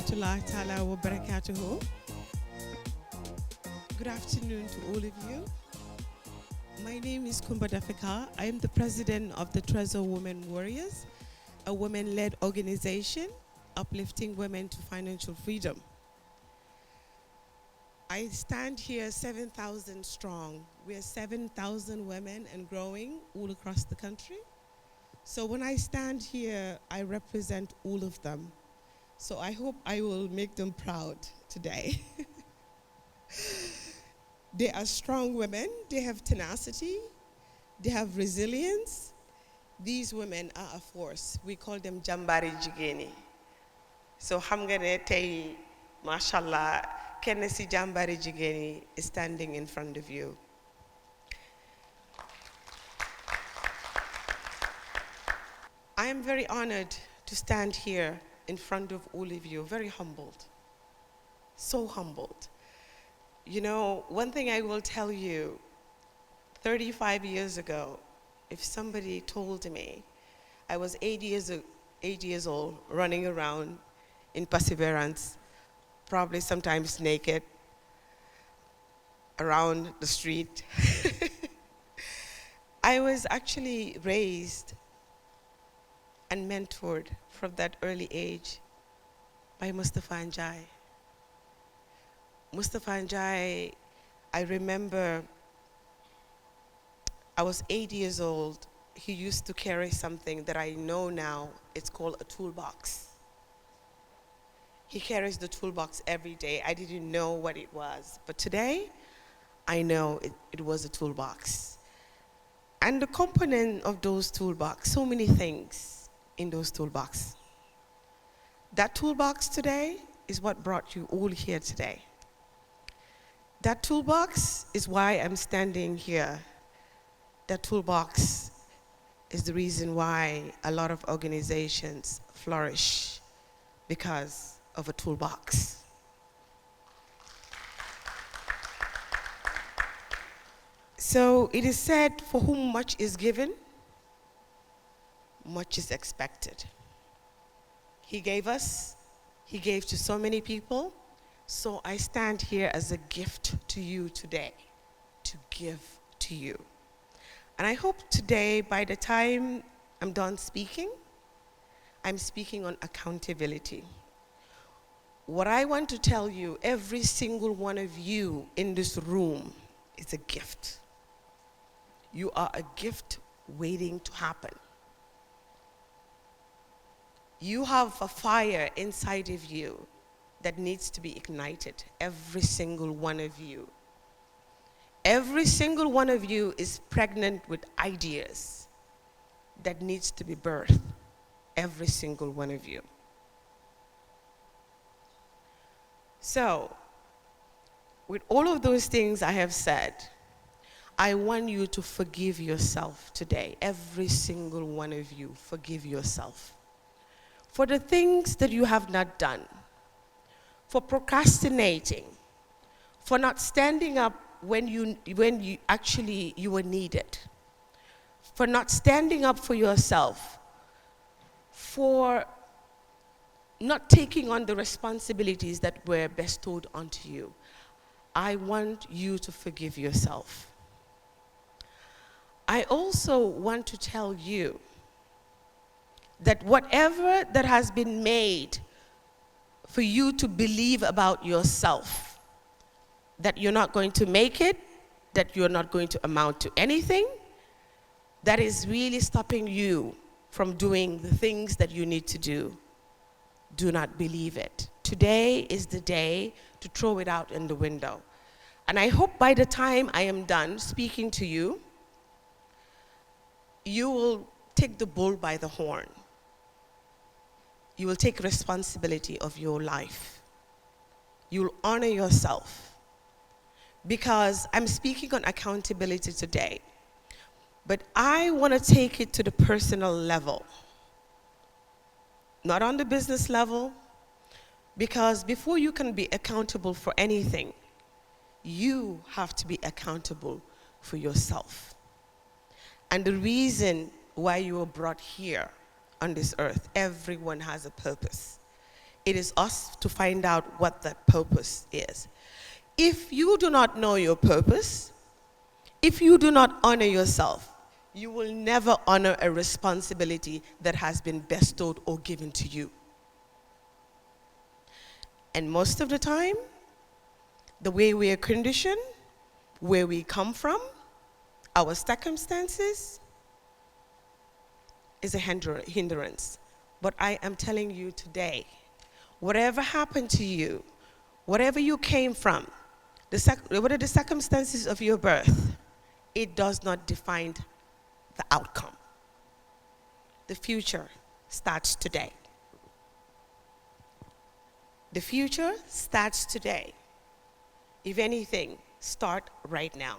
rahmatullahi ta'ala wa barakatuhu. Good afternoon to all of you. My name is Kumba Daffeh Kah. I am the president of the Tresor Women Warriors, a women-led organization uplifting women to financial freedom. I stand here 7,000 strong. We are 7,000 women and growing all across the country. So when I stand here, I represent all of them. So I hope I will make them proud today. They are strong women, they have tenacity, they have resilience. These women are a force. We call them Jambari Jigeni. So hamgane tay, mashallah, Kennesi Jambari Jigeni is standing in front of you. I am very honored to stand here in front of all of you, very humbled, so humbled. You know, one thing I will tell you, 35 years ago, if somebody told me I was 8 years old, running around in perseverance, probably sometimes naked, around the street. I was actually raised and mentored from that early age by Mustafa Njai. Mustafa Njai, I remember I was 8 years old. He used to carry something that I know now, it's called a toolbox. He carries the toolbox every day. I didn't know what it was, but today, I know it was a toolbox. And the component of those toolbox, so many things in those toolbox. That toolbox today is what brought you all here today. That toolbox is why I'm standing here. That toolbox is the reason why a lot of organizations flourish, because of a toolbox. So it is said, for whom much is given, much is expected. He gave us, he gave to so many people, so I stand here as a gift to you today, to give to you. And I hope today, by the time I'm done speaking, I'm speaking on accountability. What I want to tell you, every single one of you in this room is a gift. You are a gift waiting to happen. You have a fire inside of you that needs to be ignited, every single one of you. Every single one of you is pregnant with ideas that needs to be birthed, every single one of you. So, with all of those things I have said, I want you to forgive yourself today. Every single one of you, forgive yourself for the things that you have not done, for procrastinating, for not standing up when you were needed, for not standing up for yourself, for not taking on the responsibilities that were bestowed onto you. I want you to forgive yourself. I also want to tell you that whatever that has been made for you to believe about yourself, that you're not going to make it, that you're not going to amount to anything, that is really stopping you from doing the things that you need to do. Do not believe it. Today is the day to throw it out in the window. And I hope by the time I am done speaking to you, you will take the bull by the horn. You will take responsibility of your life. You will honor yourself. Because I'm speaking on accountability today, but I want to take it to the personal level, not on the business level, because before you can be accountable for anything, you have to be accountable for yourself. And the reason why you were brought here on this earth, everyone has a purpose. It is us to find out what that purpose is. If you do not know your purpose, if you do not honor yourself, you will never honor a responsibility that has been bestowed or given to you. And most of the time, the way we are conditioned, where we come from, our circumstances, is a hindrance. But I am telling you today, whatever happened to you, whatever you came from, what are the circumstances of your birth, it does not define the outcome. The future starts today. The future starts today. If anything, start right now.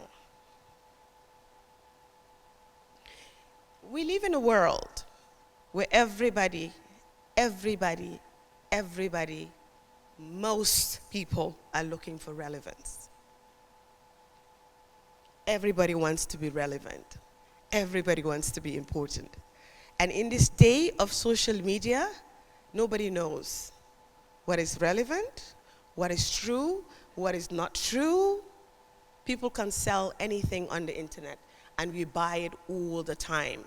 We live in a world where everybody, most people are looking for relevance. Everybody wants to be relevant. Everybody wants to be important. And in this day of social media, nobody knows what is relevant, what is true, what is not true. People can sell anything on the internet, and we buy it all the time.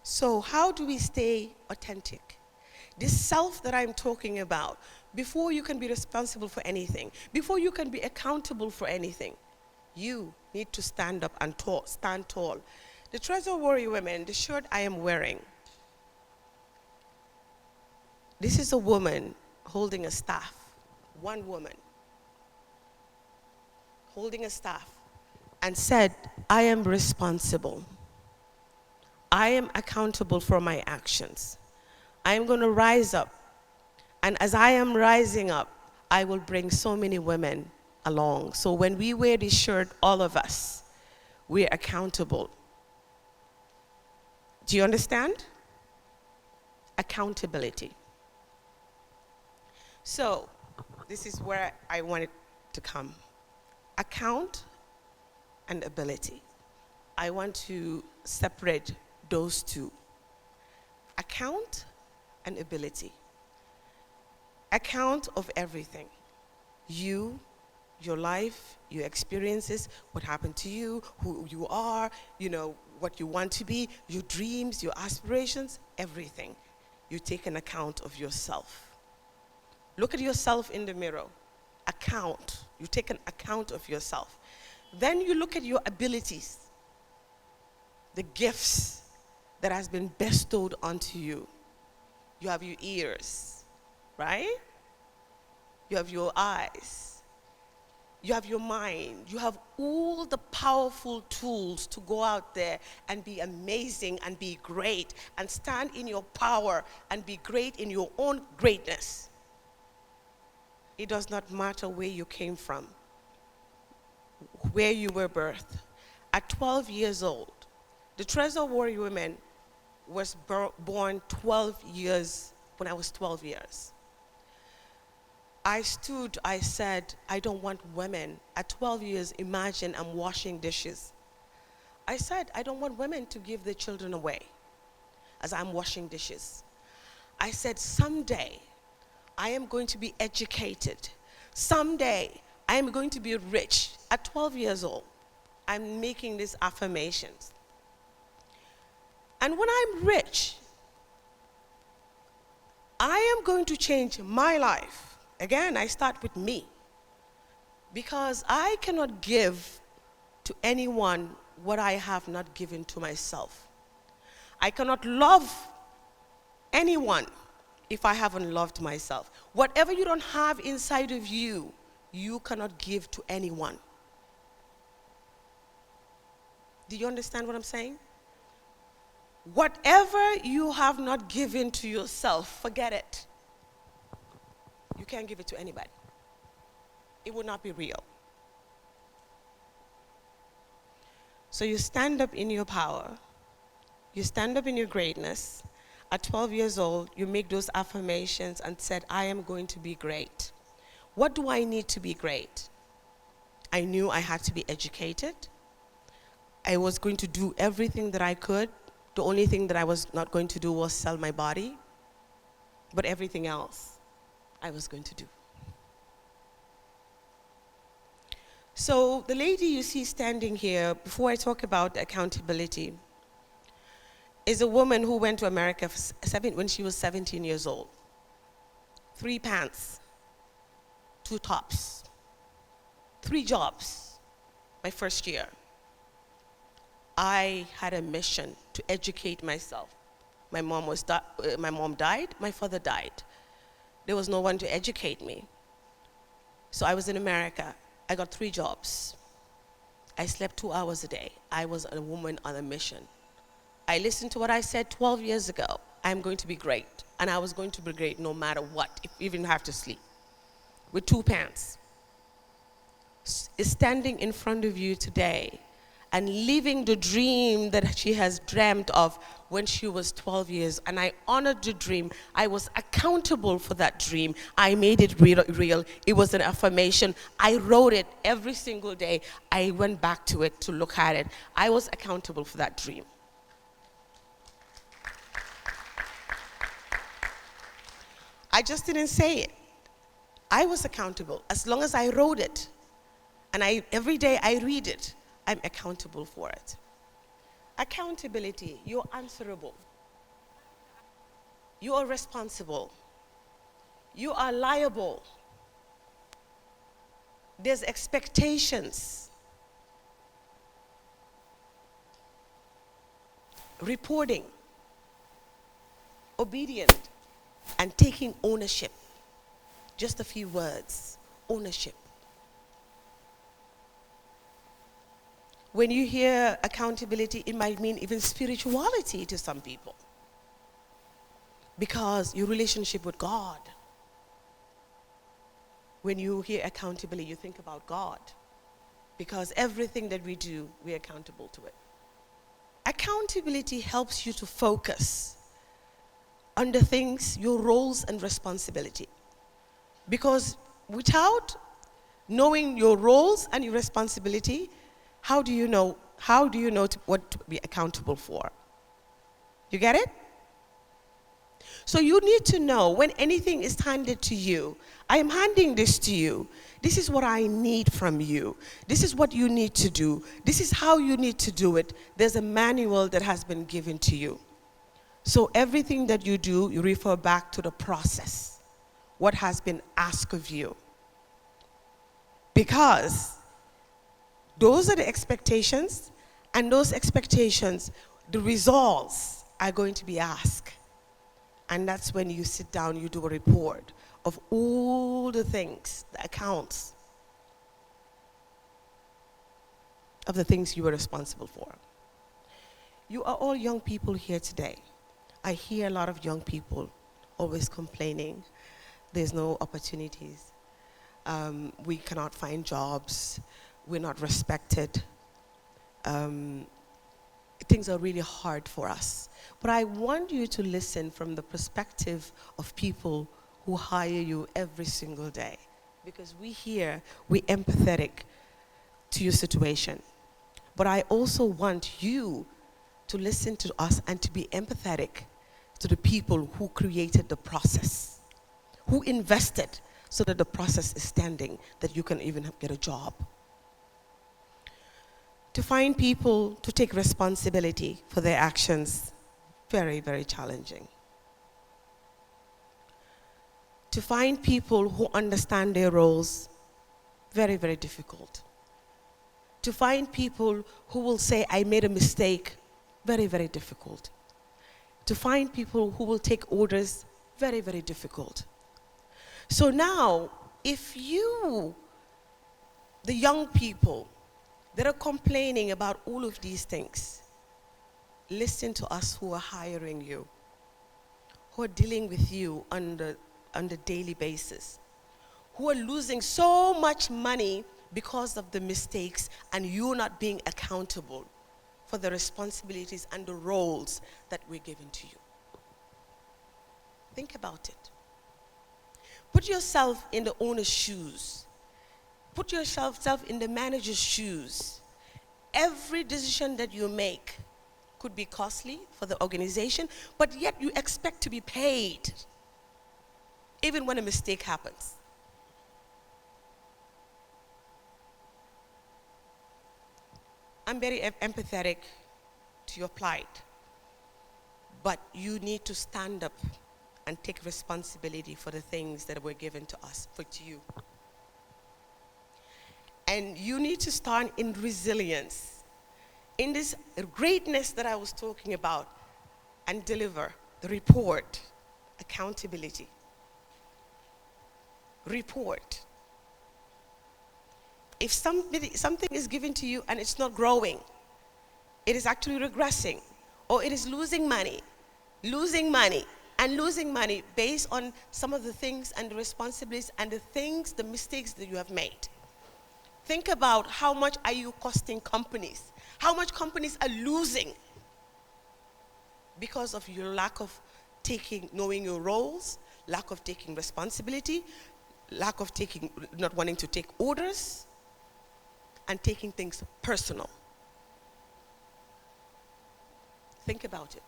So how do we stay authentic? This self that I'm talking about, before you can be responsible for anything, before you can be accountable for anything, you need to stand up and stand tall. The Tresor Warrior Women, the shirt I am wearing, this is a woman holding a staff, one woman holding a staff, and said, I am responsible. I am accountable for my actions. I am going to rise up. And as I am rising up, I will bring so many women along. So when we wear this shirt, all of us, we're accountable. Do you understand? Accountability. So this is where I wanted to come. Account and ability. I want to separate those two. Account and ability. Account of everything. You, your life, your experiences, what happened to you, who you are, what you want to be, your dreams, your aspirations, everything. You take an account of yourself. Look at yourself in the mirror. Account. You take an account of yourself. Then you look at your abilities, the gifts that has been bestowed onto you. You have your ears, right? You have your eyes. You have your mind. You have all the powerful tools to go out there and be amazing and be great and stand in your power and be great in your own greatness. It does not matter where you came from, where you were birthed. At 12 years old, the Tresor Warrior Women was born 12 years, when I was 12 years. I said, I don't want women. At 12 years, imagine I'm washing dishes. I said, I don't want women to give their children away as I'm washing dishes. I said, someday, I am going to be educated. Someday, I am going to be rich. At 12 years old, I'm making these affirmations. And when I'm rich, I am going to change my life. Again, I start with me. Because I cannot give to anyone what I have not given to myself. I cannot love anyone if I haven't loved myself. Whatever you don't have inside of you, you cannot give to anyone. Do you understand what I'm saying? Whatever you have not given to yourself, forget it. You can't give it to anybody. It will not be real. So you stand up in your power. You stand up in your greatness. At 12 years old, you make those affirmations and said, I am going to be great. What do I need to be great? I knew I had to be educated. I was going to do everything that I could. The only thing that I was not going to do was sell my body. but everything else I was going to do. So the lady you see standing here, before I talk about accountability, is a woman who went to America when she was 17 years old. 3 pants, 2 tops, 3 jobs my first year. I had a mission to educate myself. My mom died, my father died. There was no one to educate me. So I was in America. I got 3 jobs. I slept 2 hours a day. I was a woman on a mission. I listened to what I said 12 years ago. I'm going to be great. And I was going to be great no matter what, if even have to sleep. With 2 pants. Is standing in front of you today and living the dream that she has dreamt of when she was 12 years. And I honored the dream. I was accountable for that dream. I made it real. It was an affirmation. I wrote it every single day. I went back to it to look at it. I was accountable for that dream. I just didn't say it. I was accountable. As long as I wrote it, and every day I read it, I'm accountable for it. Accountability, you're answerable. You are responsible. You are liable. There's expectations. Reporting. Obedient. And taking ownership. Just a few words. Ownership. When you hear accountability, it might mean even spirituality to some people. Because your relationship with God. When you hear accountability, you think about God. Because everything that we do, we're accountable to it. Accountability helps you to focus on the things, your roles and responsibility. Because without knowing your roles and your responsibility, how do you know what to be accountable for? You get it? So you need to know when anything is handed to you, I am handing this to you. This is what I need from you. This is what you need to do. This is how you need to do it. There's a manual that has been given to you. So everything that you do, you refer back to the process. What has been asked of you. Because those are the expectations, and those expectations, the results are going to be asked. And that's when you sit down, you do a report of all the things, the accounts of the things you were responsible for. You are all young people here today. I hear a lot of young people always complaining. There's no opportunities. We cannot find jobs. We're not respected. Things are really hard for us. But I want you to listen from the perspective of people who hire you every single day. Because we're empathetic to your situation. But I also want you to listen to us and to be empathetic to the people who created the process, who invested so that the process is standing, that you can even get a job. To find people to take responsibility for their actions, very, very challenging. To find people who understand their roles, very, very difficult. To find people who will say, I made a mistake, very, very difficult. To find people who will take orders, very, very difficult. So now, if you, the young people that are complaining about all of these things, listen to us who are hiring you, who are dealing with you on the daily basis, who are losing so much money because of the mistakes and you not being accountable for the responsibilities and the roles that we're given to you. Think about it. Put yourself in the owner's shoes. Put yourself in the manager's shoes. Every decision that you make could be costly for the organization, but yet you expect to be paid. even when a mistake happens. I'm very empathetic to your plight, but you need to stand up and take responsibility for the things that were given to us, to you. And you need to stand in resilience, in this greatness that I was talking about, and deliver the report, accountability. Report. If something is given to you and it's not growing, it is actually regressing, or it is losing money, and losing money based on some of the things and the responsibilities and the mistakes that you have made. Think about how much are you costing companies? How much companies are losing because of your lack of knowing your roles, lack of taking responsibility, lack of not wanting to take orders, and taking things personal. Think about it.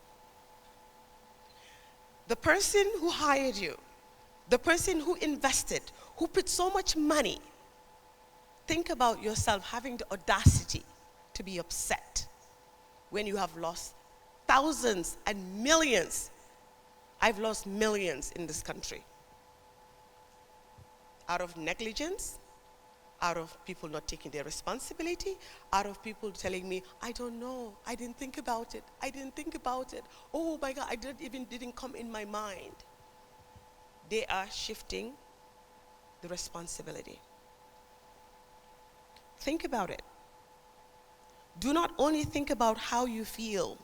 The person who hired you, the person who invested, who put so much money, think about yourself having the audacity to be upset when you have lost thousands and millions. I've lost millions in this country out of negligence, out of people not taking their responsibility, out of people telling me, I don't know, I didn't think about it, oh my God, didn't come in my mind. They are shifting the responsibility. Think about it. Do not only think about how you feel.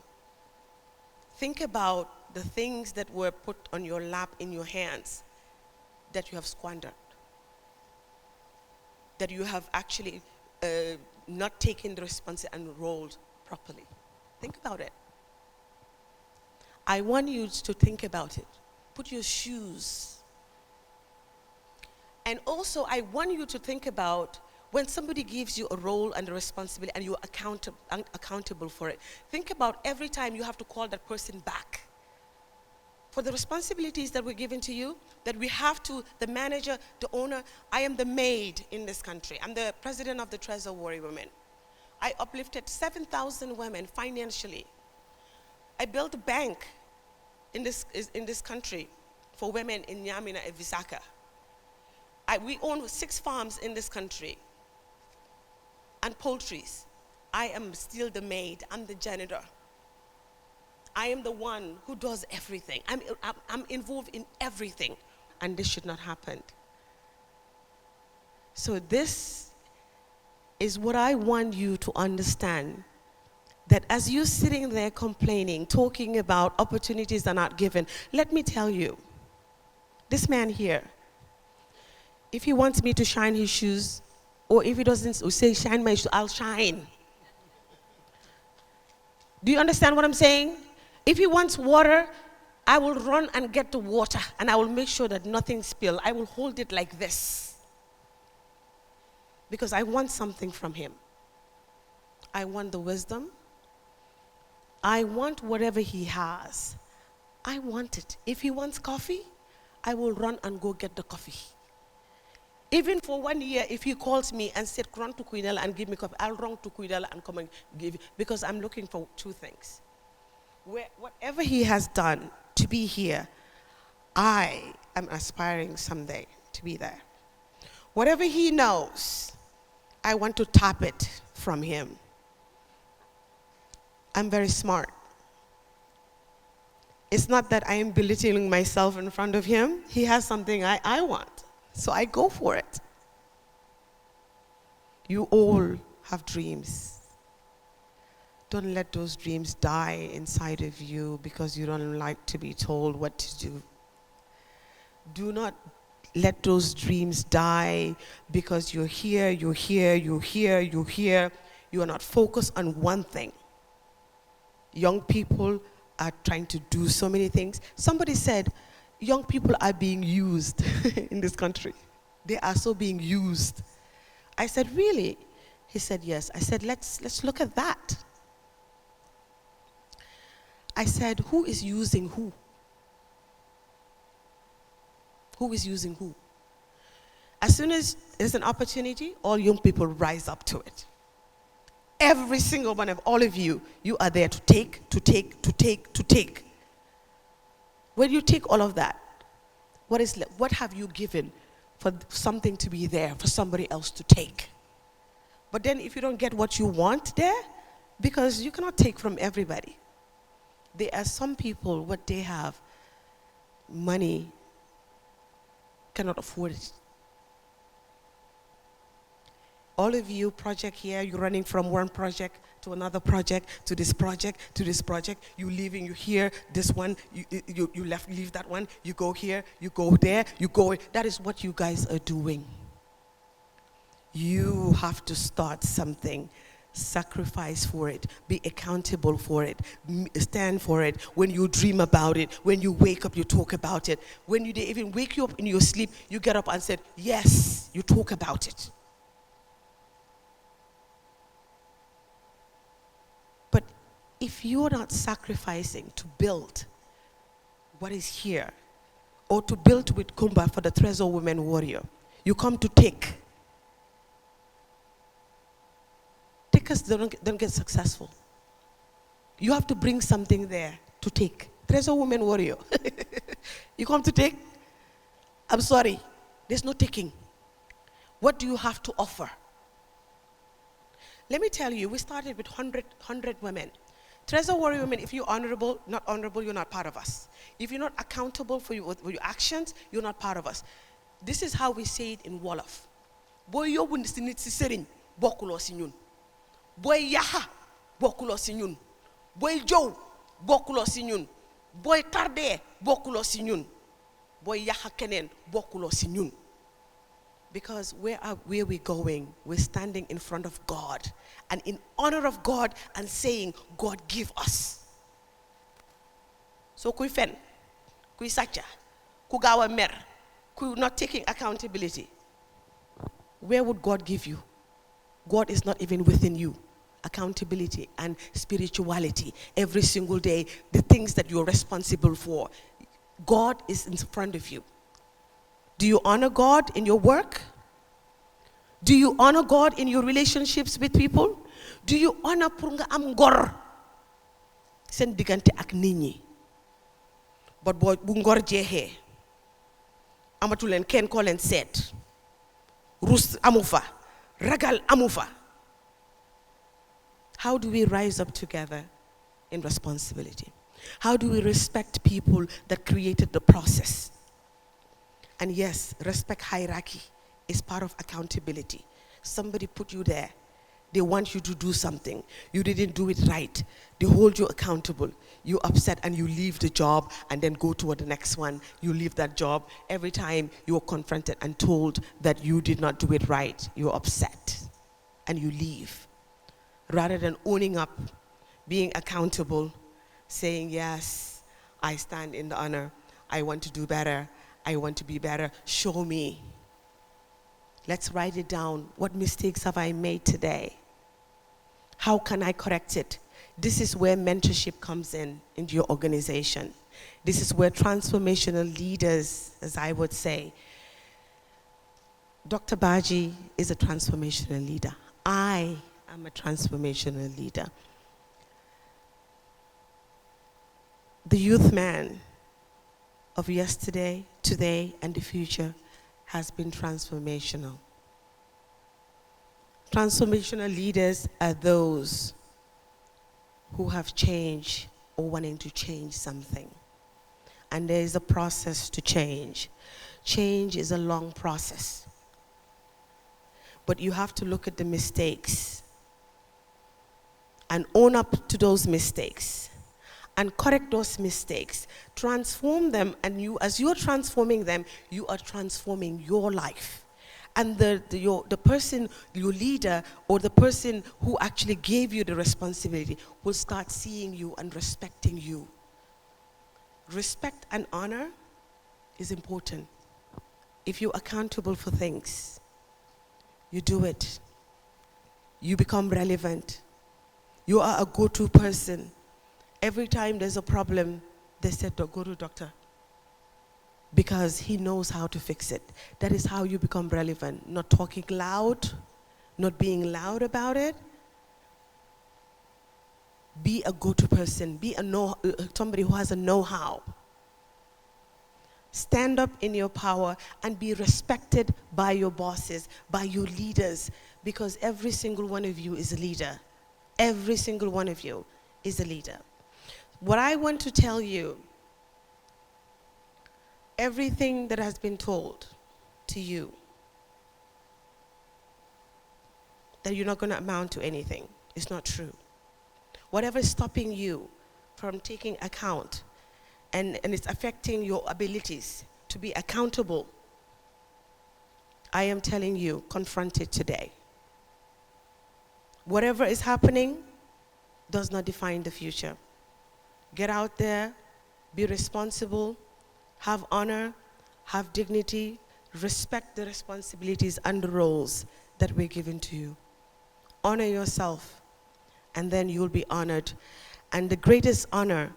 Think about the things that were put on your lap, in your hands, that you have squandered, that you have actually not taken the responsibility and rolled properly. Think about it. I want you to think about it. Put your shoes. And also, I want you to think about when somebody gives you a role and a responsibility and you're accountable for it. Think about every time you have to call that person back for the responsibilities that were given to you, that we have to, the manager, the owner. I am the maid in this country. I'm the president of the Tresor Women. I uplifted 7,000 women financially. I built a bank in this country for women in Nyamina and Visaka. We own 6 farms in this country and poultries. I am still the maid. I'm the janitor. I am the one who does everything. I'm involved in everything. And this should not happen. So this is what I want you to understand. That as you're sitting there complaining, talking about opportunities that are not given, let me tell you, this man here, if he wants me to shine his shoes, or if he doesn't say shine my shoes, I'll shine. Do you understand what I'm saying? If he wants water, I will run and get the water, and I will make sure that nothing spills. I will hold it like this, because I want something from him. I want the wisdom. I want whatever he has. I want it. If he wants coffee, I will run and go get the coffee. Even for 1 year, if he calls me and said, run to Kuidela and give me coffee, I'll run to Kuidela and come and give it, because I'm looking for 2 things. Whatever he has done to be here, I am aspiring someday to be there. Whatever he knows, I want to tap it from him. I'm very smart. It's not that I am belittling myself in front of him. He has something I want. So I go for it. You all have dreams. Don't let those dreams die inside of you because you don't like to be told what to do. Do not let those dreams die because you're here. You are not focused on one thing. Young people are trying to do so many things. Somebody said, young people are being used in this country. They are so being used. I said, really? He said, yes. I said, let's look at that. I said, who is using who? Who is using who? As soon as there's an opportunity, all young people rise up to it. Every single one of all of you, you are there to take, to take, to take, to take. When you take all of that, what have you given for something to be there, for somebody else to take? But then if you don't get what you want there, because you cannot take from everybody. There are some people, what they have, money cannot afford it. All of you project here, you're running from one project to another project, to this project, to this project. You leaving, you here, this one, you leave that one, you go here, you go there, you go. That is what you guys are doing. You have to start something. Sacrifice for it. Be accountable for it. Stand for it. When you dream about it, when you wake up, you talk about it. When they even wake you up in your sleep, you get up and say, yes, you talk about it. But if you're not sacrificing to build what is here, or to build with Kumba for the Tresor Women Warrior, you come to take. Takers don't get successful. You have to bring something there to take. Tresor Women Warrior. You come to take? I'm sorry, there's no taking. What do you have to offer? Let me tell you, we started with 100 women. Tresor Warrior Women, if you're honorable, not honorable, you're not part of us. If you're not accountable for your actions, you're not part of us. This is how we say it in Wolof. Boy yo wund si nit si serigne bokkulo si ñun. Boy yaha bokkulo si ñun. Boy jow bokkulo si ñun. Boy tardé bokkulo si ñun. Boy yaha kenen bokkulo si ñun. Because where are we going? We're standing in front of God and in honor of God and saying, God, give us. So kui fen, kui sacha, ku gawa mer, ku not taking accountability. Where would God give you? God is not even within you. Accountability and spirituality every single day, the things that you're responsible for. God is in front of you. Do you honor God in your work? Do you honor God in your relationships with people? Do you honor purunga am ngor sen digante ak nit ñi? But boy bu ngor jeexee amatu leen kenn ko leen seet. Rus amu fa, ragal amu fa. How do we rise up together in responsibility? How do we respect people that created the process? And yes, respect hierarchy is part of accountability. Somebody put you there. They want you to do something. You didn't do it right. They hold you accountable. You're upset and you leave the job and then go toward the next one. You leave that job. Every time you're confronted and told that you did not do it right, you're upset and you leave. Rather than owning up, being accountable, saying, yes, I stand in the honor. I want to do better. I want to be better. Show me. Let's write it down. What mistakes have I made today? How can I correct it? This is where mentorship comes in into your organization. This is where transformational leaders, as I would say. Dr. Baji is a transformational leader. I am a transformational leader. The youth man of yesterday, today, and the future has been transformational. Transformational leaders are those who have changed or wanting to change something. And there is a process to change. Change is a long process. But you have to look at the mistakes and own up to those mistakes and correct those mistakes, transform them, and as you're transforming them, you are transforming your life. And the person, your leader, or the person who actually gave you the responsibility will start seeing you and respecting you. Respect and honor is important. If you're accountable for things, you do it. You become relevant. You are a go-to person. Every time there's a problem, they said, go to doctor. because he knows how to fix it. That is how you become relevant. Not talking loud, not being loud about it. Be a go-to person. Be somebody who has a know-how. Stand up in your power and be respected by your bosses, by your leaders, because every single one of you is a leader. Every single one of you is a leader. What I want to tell you, everything that has been told to you, that you're not going to amount to anything, is not true. Whatever is stopping you from taking account and it's affecting your abilities to be accountable, I am telling you, confront it today. Whatever is happening does not define the future. Get out there, be responsible, have honor, have dignity, respect the responsibilities and the roles that were given to you. Honor yourself, and then you'll be honored. And the greatest honor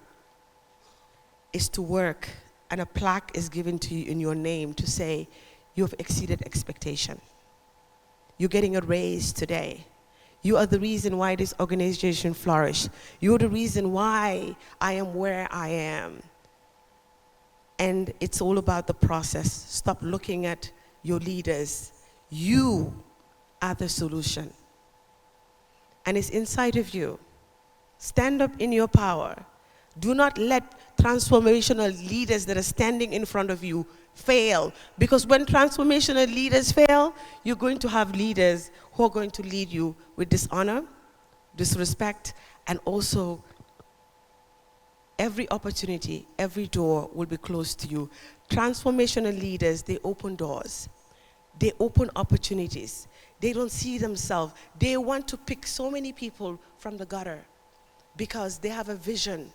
is to work, and a plaque is given to you in your name to say, you've exceeded expectation. You're getting a raise today. You are the reason why this organization flourished. You're the reason why I am where I am. And it's all about the process. Stop looking at your leaders. You are the solution. And it's inside of you. Stand up in your power. Do not let transformational leaders that are standing in front of you fail. Because when transformational leaders fail, you're going to have leaders who are going to lead you with dishonor, disrespect, and also every opportunity, every door will be closed to you. Transformational leaders, they open doors. They open opportunities. They don't see themselves. They want to pick so many people from the gutter because they have a vision.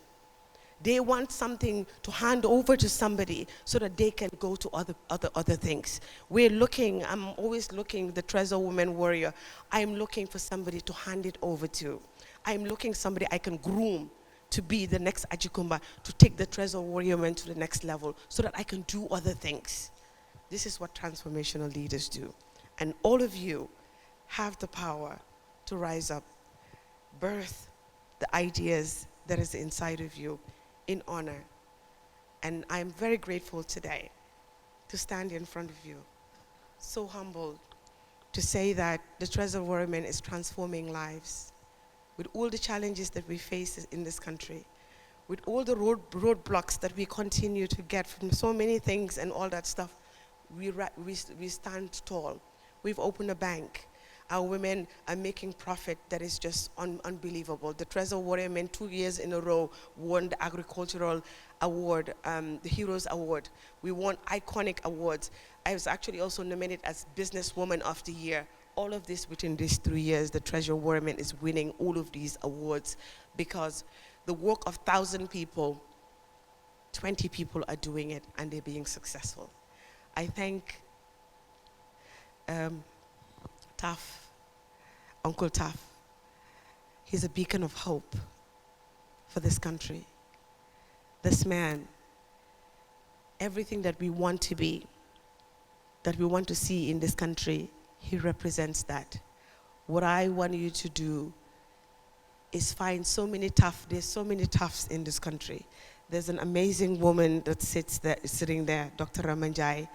They want something to hand over to somebody so that they can go to other things. I'm always looking, the Tresor Women Warrior, I'm looking for somebody to hand it over to. I'm looking somebody I can groom to be the next Aji Kumba, to take the Tresor Warrior men to the next level so that I can do other things. This is what transformational leaders do. And all of you have the power to rise up, birth the ideas that is inside of you in honor. And I'm very grateful today to stand in front of you, so humbled to say that the Tresor Women is transforming lives. With all the challenges that we face in this country, with all the roadblocks that we continue to get from so many things and all that stuff, we stand tall. We've opened a bank. Our women are making profit that is just unbelievable. The Tresor Warrior Men 2 years in a row won the agricultural award, the Heroes Award. We won iconic awards. I was actually also nominated as Businesswoman of the Year. All of this within these 3 years, the Tresor Warrior Men is winning all of these awards because the work of 1,000 people, 20 people are doing it and they're being successful. I thank TAF, Uncle TAF. He's a beacon of hope for this country. This man, everything that we want to be, that we want to see in this country, he represents that. What I want you to do is find so many there's so many TAFs in this country. There's an amazing woman that sitting there, Dr. Ramanjai.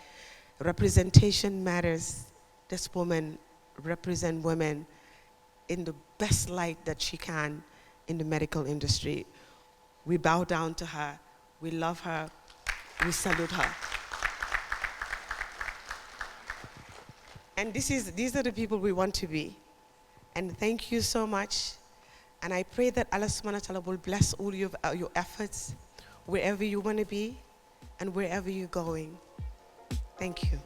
Representation matters. This woman represents women in the best light that she can in the medical industry. We bow down to her, we love her, we salute her. And these are the people we want to be. And thank you so much. And I pray that Allah subhanahu wa ta'ala will bless all your efforts, wherever you want to be and wherever you're going. Thank you.